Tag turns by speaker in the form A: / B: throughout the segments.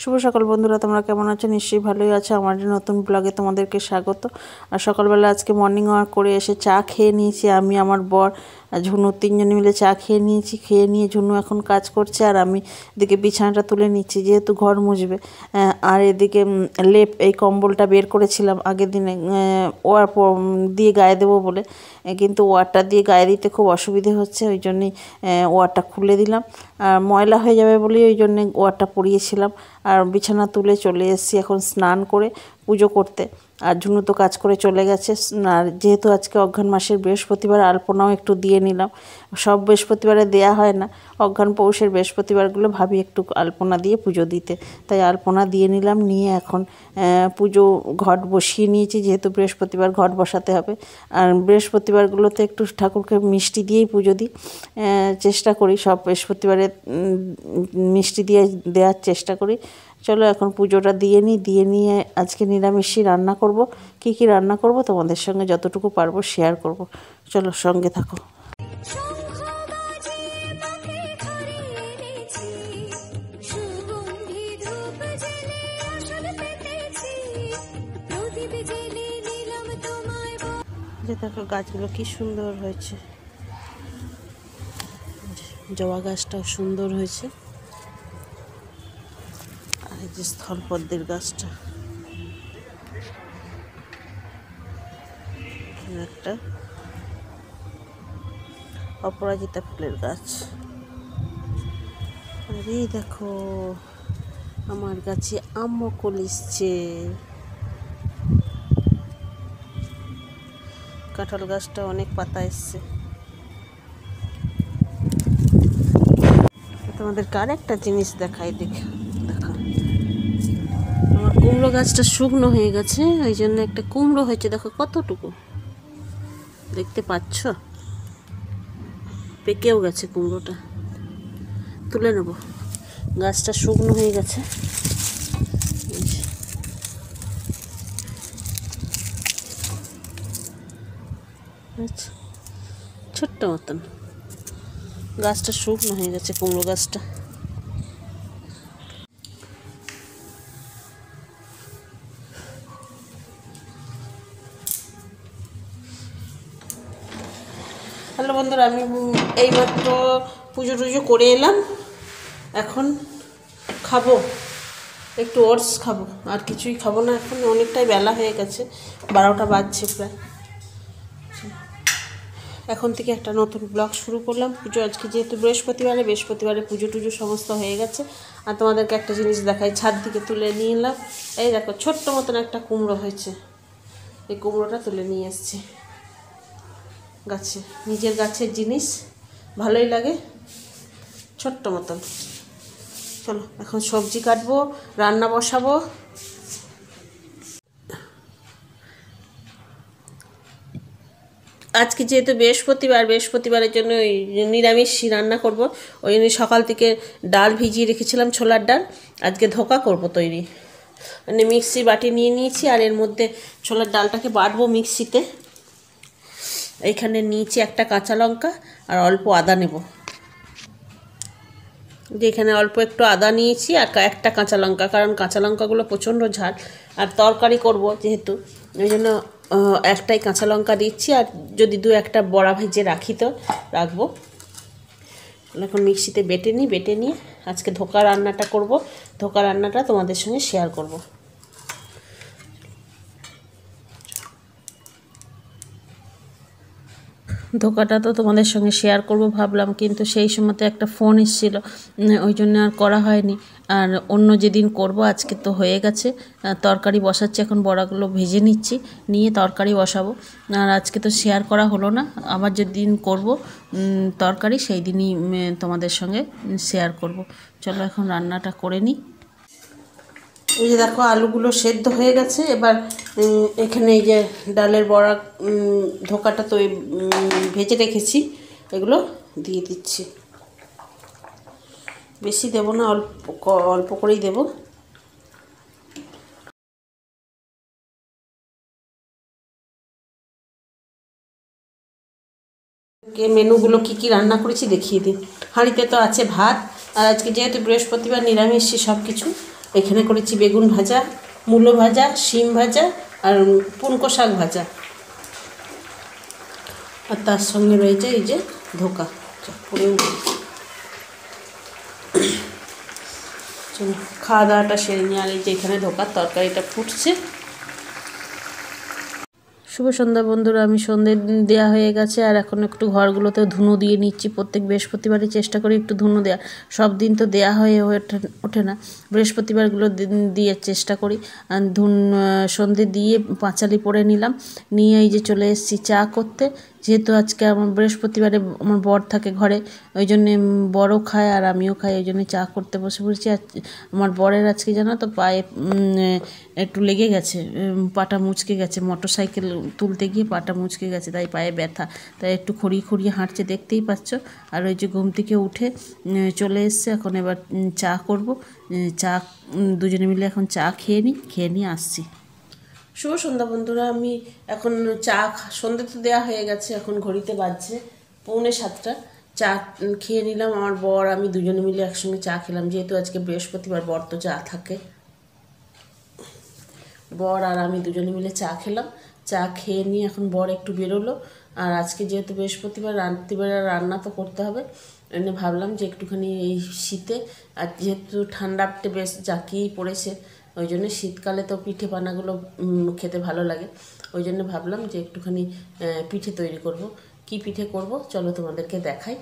A: শুভ সকাল বন্ধুরা, তোমরা কেমন আছো? নিশ্চয়ই ভালোই আছো। আমার নতুন ব্লগে তোমাদেরকে স্বাগত। আর সকালবেলা আজকে মর্নিং ওয়াক করে এসে চা খেয়ে নিয়েছি আমি, আমার বর আর ঝুনু, তিনজনে মিলে চা খেয়ে নিয়েছি। খেয়ে নিয়ে ঝুনু এখন কাজ করছে আর আমি এদিকে বিছানাটা তুলে নিচ্ছি, যেহেতু ঘর মুছবে। আর এদিকে লেপ, এই কম্বলটা বের করেছিলাম আগের দিনে ওয়ার দিয়ে গায়ে দেবো বলে, কিন্তু ওয়ারটা দিয়ে গায়ে দিতে খুব অসুবিধে হচ্ছে, ওই জন্যই ওয়ারটা খুলে দিলাম। আর ময়লা হয়ে যাবে বলেই ওই জন্যে ওয়ারটা পরিয়েছিলাম। আর বিছানা তুলে চলে এসেছি এখন স্নান করে পুজো করতে। আর ঝুনু তো কাজ করে চলে গেছে। আর যেহেতু আজকে অঘ্রাণ মাসের বৃহস্পতিবার, আলপনাও একটু দিয়ে নিলাম। সব বৃহস্পতিবারে দেয়া হয় না, অঘ্রাণ পৌষের বৃহস্পতিবারগুলো ভাবি একটু আলপনা দিয়ে পুজো দিতে, তাই আলপনা দিয়ে নিলাম। নিয়ে এখন পুজো ঘট বসিয়ে নিয়েছি, যেহেতু বৃহস্পতিবার ঘট বসাতে হবে। আর বৃহস্পতিবারগুলোতে একটু ঠাকুরকে মিষ্টি দিয়েই পুজো দিই, চেষ্টা করি সব বৃহস্পতিবারে মিষ্টি দিয়ে দেওয়ার চেষ্টা করি। চলো এখন পুজোটা দিয়ে নিই। দিয়ে নিয়ে আজকে নিরামিষই রান্না করব। কি কি রান্না করব তোমাদের সঙ্গে যতটুকু পারবো শেয়ার করব। চলো সঙ্গে থাকো। দেখো গাছগুলো কি সুন্দর হয়েছে, জবা গাছটাও সুন্দর হয়েছে। আর এই যে স্থলপদ্মের গাছটা, একটা অপরাজিতা ফুলের গাছ। আর এই দেখো আমার গাছে আম্ম কলিসছে। কাঁঠাল গাছটা অনেক পাতা এসছে। তোমাদেরকে আর একটা জিনিস দেখাই, দেখা আমার কুমড়ো গাছটা শুকনো হয়ে গেছে, ওই জন্য একটা কুমড়ো হয়েছে। দেখো কতটুকু, দেখতে পাচ্ছ? পেকেও গেছে কুমড়োটা, তুলে নেব। গাছটা শুকনো হয়ে গেছে। আচ্ছা, ছোট্ট মতন গাছটা শুকনো হয়ে গেছে, কুমড়ো গাছটা। হ্যালো বন্ধুরা, আমি এইমাত্র পুজো টুজো করে এলাম। এখন খাবো, একটু ওটস খাবো, আর কিছুই খাবো না। এখন অনেকটাই বেলা হয়ে গেছে, 12টা বাজছে প্রায়। এখন থেকে একটা নতুন ব্লগ শুরু করলাম। পুজো আজকে যেহেতু বৃহস্পতিবারে পুজো টুজো সমস্ত হয়ে গেছে। আর তোমাদেরকে একটা জিনিস দেখাই, ছাদ থেকে তুলে নিয়ে এলাম। এই দেখো ছোট্ট মতন একটা কুমড়ো হয়েছে, এই কুমড়োটা তুলে নিয়ে এসেছি গাছে। নিজের গাছের জিনিস ভালোই লাগে, ছোট্ট মতন। চলো এখন সবজি কাটবো, রান্না বসাবো। আজকে যেহেতু বৃহস্পতিবারের জন্য ওই নিরামিষ রান্না করব। ওই জন্য সকাল থেকে ডাল ভিজিয়ে রেখেছিলাম, ছোলার ডাল। আজকে ধোকা করব তৈরি, মানে মিক্সি বাটি নিয়ে নিয়েছি, আর এর মধ্যে ছোলার ডালটাকে বাটবো মিক্সিতে। এইখানে নিয়েছি একটা কাঁচা লঙ্কা আর অল্প আদা নেব। যেখানে অল্প একটু আদা নিয়েছি আর একটা কাঁচা লঙ্কা, কারণ কাঁচা লঙ্কাগুলো প্রচণ্ড ঝাল, আর তরকারি করব যেহেতু, ওই জন্য একটাই কাঁচা লঙ্কা দিচ্ছি। আর যদি দু একটা বড়া ভেজে রাখি তো রাখবো। এখন মিক্সিতে বেটে নিয়ে আজকে ধোকা রান্নাটা করব। ধোকা রান্নাটা তোমাদের সঙ্গে শেয়ার করব। ধোকাটা তো তোমাদের সঙ্গে শেয়ার করব ভাবলাম, কিন্তু সেই সময়তে একটা ফোন এসেছিলো, ওই জন্য আর করা হয়নি। আর অন্য যেদিন করব, আজকে তো হয়ে গেছে। তরকারি বসাচ্ছি, এখন বড়াগুলো ভেজে নিচ্ছি, নিয়ে তরকারি বসাবো। আর আজকে তো শেয়ার করা হলো না, আবার যেদিন করব তরকারি সেই দিনই তোমাদের সঙ্গে শেয়ার করব। চলো এখন রান্নাটা করে নিই। এই যে দেখো আলুগুলো সেদ্ধ হয়ে গেছে। এবার এখানে এই যে ডালের বড়া ধোকাটা তো ভেজে রেখেছি, এগুলো দিয়ে দিচ্ছি। বেশি দেব না, অল্প করেই দেব। মেনুগুলো কি কি রান্না করেছি দেখিয়ে দিই। হাঁড়িতে তো আছে ভাত, আর আজকে যেহেতু বৃহস্পতিবার নিরামিষ সব কিছু। এখানে করেছি বেগুন ভাজা, মূলো ভাজা, শিম ভাজা আর পুনকো শাক ভাজা, আর তার সঙ্গে রয়েছে এই যে ধোকা। পরেও চলো খাওয়া দাওয়াটা সেরে নিয়ে, আর এই যে এখানে ধোকার তরকারিটা ফুটছে। শুভ সন্ধ্যা বন্ধুরা, আমি সন্ধ্যে দেওয়া হয়ে গেছে, আর এখন একটু ঘরগুলোতে ধুনো দিয়ে নিচ্ছি। প্রত্যেক বৃহস্পতিবারই চেষ্টা করি একটু ধুনো দেওয়া, সব দিন তো দেওয়া হয়ে ওঠে না, বৃহস্পতিবারগুলো দিয়ে চেষ্টা করি। আর সন্ধ্যে দিয়ে পাঁচালি পরে নিলাম, নিয়ে এই যে চলে এসেছি চা করতে। যেহেতু আজকে আমার বৃহস্পতিবারে আমার বর থাকে ঘরে, ওই জন্যে বড়ও খায় আর আমিও খাই, ওই জন্যে চা করতে বসে পড়েছি। আর আমার বরের আজকে জানো তো পায়ে একটু লেগে গেছে, পাটা মুচকে গেছে, মোটরসাইকেল তুলতে গিয়ে পাটা মুচকে গেছে, তাই পায়ে ব্যথা, তাই একটু খড়িয়ে খড়িয়ে হাঁটছে, দেখতেই পাচ্ছ। আর ওই যে ঘুম থেকে উঠে চলে এসছে, এখন এবার চা করব। চা দুজনে মিলে এখন চা খেয়ে নিয়ে আসছি। শুভ সন্ধ্যা বন্ধুরা, আমি এখন সন্ধ্যে তো দেওয়া হয়ে গেছে, এখন ঘড়িতে বাজছে 6:45। চা খেয়ে নিলাম, আমার বর আমি দুজনে মিলে একসঙ্গে চা খেলাম। যেহেতু আজকে বৃহস্পতিবার, বর তো চা থাকে, বর আর আমি দুজনে মিলে চা খেলাম। চা খেয়ে নিয়ে এখন বর একটু বেরোলো, আর আজকে যেহেতু বৃহস্পতিবার, রাত্রিবেলা রান্না তো করতে হবে, এনে ভাবলাম যে একটুখানি এই শীতে, আর যেহেতু ঠান্ডাতে বেশ জাঁকিয়েই পড়েছে, ওই জন্য শীতকালে তো পিঠে পানাগুলো খেতে ভালো লাগে, ওই জন্য ভাবলাম যে একটুখানি পিঠে তৈরি করব। কি পিঠে করব চলো তোমাদেরকে দেখাই।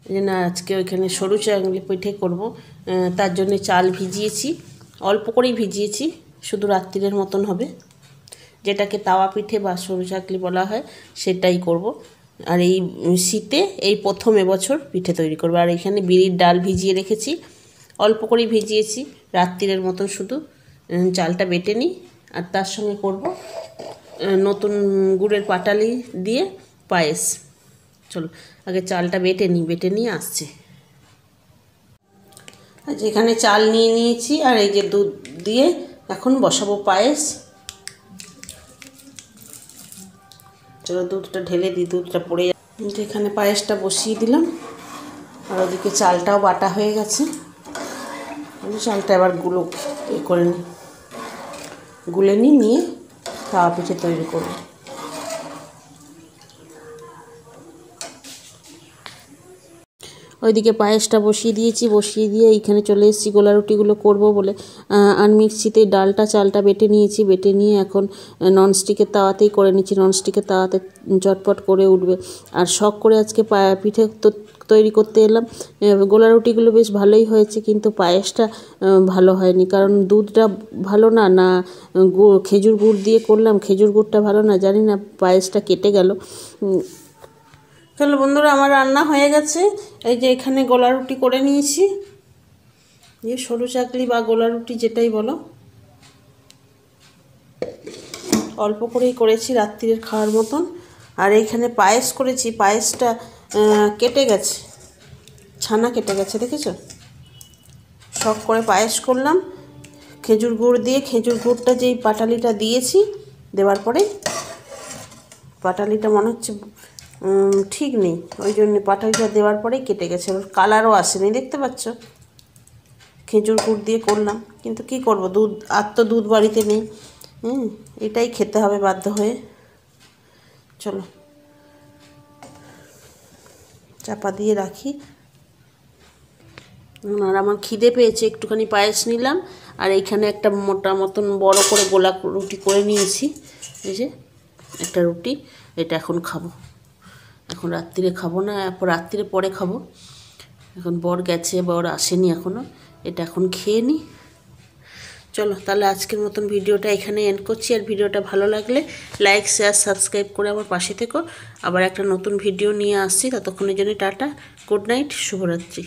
A: এই জন্য আজকে ওইখানে সরু চাকলি পিঠে করব, তার জন্য চাল ভিজিয়েছি, অল্প করেই ভিজিয়েছি, শুধু রাত্রিরের মতন হবে। যেটাকে তাওয়া পিঠে বা সরু চাকলি বলা হয়, সেটাই করব। আর এই শীতে এই প্রথম এবছর পিঠে তৈরি করব। আর এখানে বিরির ডাল ভিজিয়ে রেখেছি, অল্প করেই ভিজিয়েছি, রাত্রিরের মতন শুধু চালটা বেটে নিই। আর তার সঙ্গে করব নতুন গুড়ের পাটালি দিয়ে পায়েস। চলো আগে চালটা বেটে নিয়ে আসছি। যেখানে চাল নিয়ে নিয়েছি, আর এই যে দুধ দিয়ে এখন বসাবো পায়েস। চলো দুধটা ঢেলে দিই, দুধটা পড়ে যাচ্ছে। এখানে পায়েসটা বসিয়ে দিলাম, আর ওদিকে চালটাও বাটা হয়ে গেছে। চালটা এবার গুলে নিয়ে তাওয়া পিঠে তৈরি করব। ওইদিকে পায়েসটা বসিয়ে দিয়ে এইখানে চলে এসেছি গোলা রুটিগুলো করবো বলে। আর মিক্সিতে চালটা বেটে নিয়ে এখন ননস্টিকের তাওয়াতেই করে নিচ্ছি। ননস্টিকের তাওয়াতে চটপট করে উঠবে। আর শখ করে আজকে পিঠে তৈরি করতে এলাম। গোলা রুটিগুলো বেশ ভালোই হয়েছে, কিন্তু পায়েসটা ভালো হয়নি, কারণ দুধটা ভালো না খেজুর গুড় দিয়ে করলাম, খেজুর গুড়টা ভালো না, জানি না পায়েসটা কেটে গেল। চলো বন্ধুরা, আমার রান্না হয়ে গেছে। এই যে এখানে গোলা রুটি করে নিয়েছি, যে সরু চাকলি বা গোলা রুটি যেটাই বলো, অল্প করেই করেছি রাত্রিরের খাওয়ার মতন। আর এইখানে পায়েস করেছি, পায়েসটা কেটে গেছে, ছানা কেটে গেছে, দেখেছো? শখ করে পায়েস করলাম খেজুর গুড় দিয়ে। খেজুর গুড়টা যেই পাটালিটা দিয়েছি, দেওয়ার পরে পাটালিটা মনে হচ্ছে ঠিক নেই, ওই জন্য পাটালিটা দেওয়ার পরেই কেটে গেছে, ওর কালারও আসেনি, দেখতে পাচ্ছ? খেজুর গুড় দিয়ে করলাম, কিন্তু কি করব, দুধ বাড়িতে নেই, এটাই খেতে হবে বাধ্য হয়ে। চলো চাপা দিয়ে রাখি। আর আমার খিদে পেয়েছে, একটুখানি পায়েস নিলাম, আর এইখানে একটা মোটা মতন বড় করে গোলা রুটি করে নিয়েছি। এই যে একটা রুটি, এটা এখন খাবো, এখন রাত্রিরে খাবো না, রাত্রিরে পরে খাবো। এখন বর গেছে, বর আসেনি এখনও, এটা এখন খেয়ে নিই। চলো তাহলে আজকের মতন ভিডিওটা এখানে এন্ড করছি। আর ভিডিওটা ভালো লাগলে লাইক, শেয়ার, সাবস্ক্রাইব করে আমার পাশে থেকো। আবার একটা নতুন ভিডিও নিয়ে আসছি, ততক্ষণের জন্য টাটা, গুড নাইট, শুভরাত্রি।